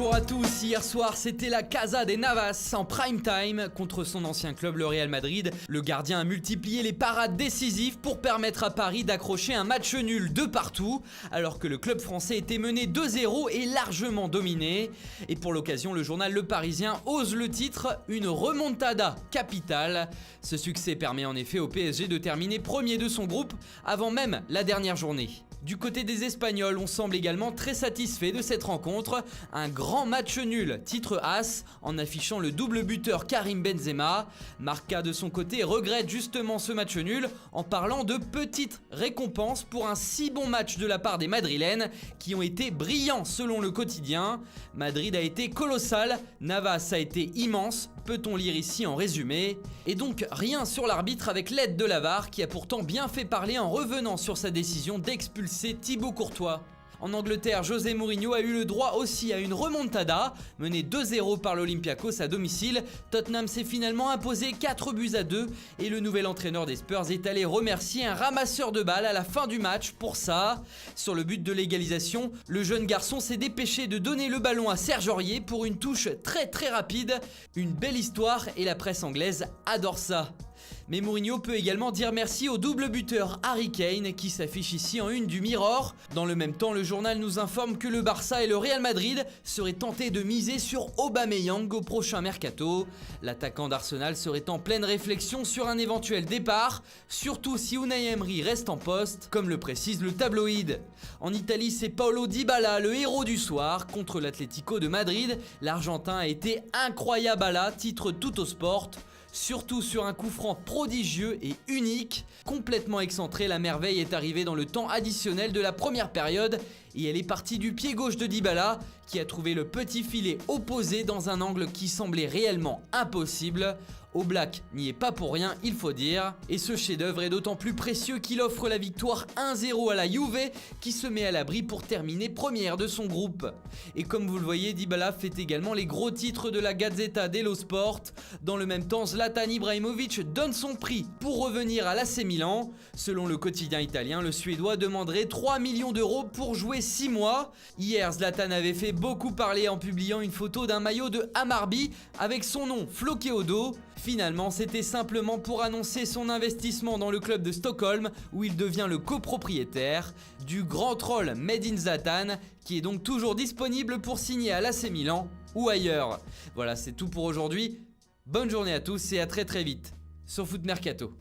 Bonjour à tous, hier soir c'était la Casa des Navas en prime time contre son ancien club le Real Madrid. Le gardien a multiplié les parades décisives pour permettre à Paris d'accrocher un match nul de partout, alors que le club français était mené 2-0 et largement dominé. Et pour l'occasion, le journal Le Parisien ose le titre, une remontada capitale. Ce succès permet en effet au PSG de terminer premier de son groupe avant même la dernière journée. Du côté des Espagnols, on semble également très satisfait de cette rencontre. Un grand match nul, titre As, en affichant le double buteur Karim Benzema. Marca de son côté regrette justement ce match nul en parlant de petites récompenses pour un si bon match de la part des Madrilènes qui ont été brillants selon le quotidien. Madrid a été colossal, Navas a été immense, peut-on lire ici en résumé. Et donc rien sur l'arbitre avec l'aide de la VAR qui a pourtant bien fait parler en revenant sur sa décision d'expulser Thibaut Courtois. En Angleterre, José Mourinho a eu le droit aussi à une remontada. Mené 2-0 par l'Olympiakos à domicile, Tottenham s'est finalement imposé 4-2 et le nouvel entraîneur des Spurs est allé remercier un ramasseur de balles à la fin du match pour ça. Sur le but de l'égalisation, le jeune garçon s'est dépêché de donner le ballon à Serge Aurier pour une touche très rapide. Une belle histoire et la presse anglaise adore ça. Mais Mourinho peut également dire merci au double buteur Harry Kane qui s'affiche ici en une du Mirror. Dans le même temps, le journal nous informe que le Barça et le Real Madrid seraient tentés de miser sur Aubameyang au prochain mercato. L'attaquant d'Arsenal serait en pleine réflexion sur un éventuel départ, surtout si Unai Emery reste en poste, comme le précise le tabloïd. En Italie, c'est Paulo Dybala, le héros du soir, contre l'Atlético de Madrid. L'Argentin a été incroyable à la titre Tuttosport. Surtout sur un coup franc prodigieux et unique. Complètement excentré, la merveille est arrivée dans le temps additionnel de la première période et elle est partie du pied gauche de Dybala qui a trouvé le petit filet opposé dans un angle qui semblait réellement impossible. Oblak n'y est pas pour rien, il faut dire. Et ce chef-d'œuvre est d'autant plus précieux qu'il offre la victoire 1-0 à la Juve qui se met à l'abri pour terminer première de son groupe. Et comme vous le voyez, Dybala fait également les gros titres de la Gazzetta dello Sport. Dans le même temps, Zlatan Ibrahimovic donne son prix pour revenir à l'AC Milan. Selon le quotidien italien, le Suédois demanderait 3 millions d'euros pour jouer 6 mois. Hier, Zlatan avait fait beaucoup parler en publiant une photo d'un maillot de Hammarby avec son nom floqué au dos. Finalement, c'était simplement pour annoncer son investissement dans le club de Stockholm où il devient le copropriétaire du grand troll Made in Zlatan qui est donc toujours disponible pour signer à l'AC Milan ou ailleurs. Voilà, c'est tout pour aujourd'hui. Bonne journée à tous et à très vite sur Foot Mercato.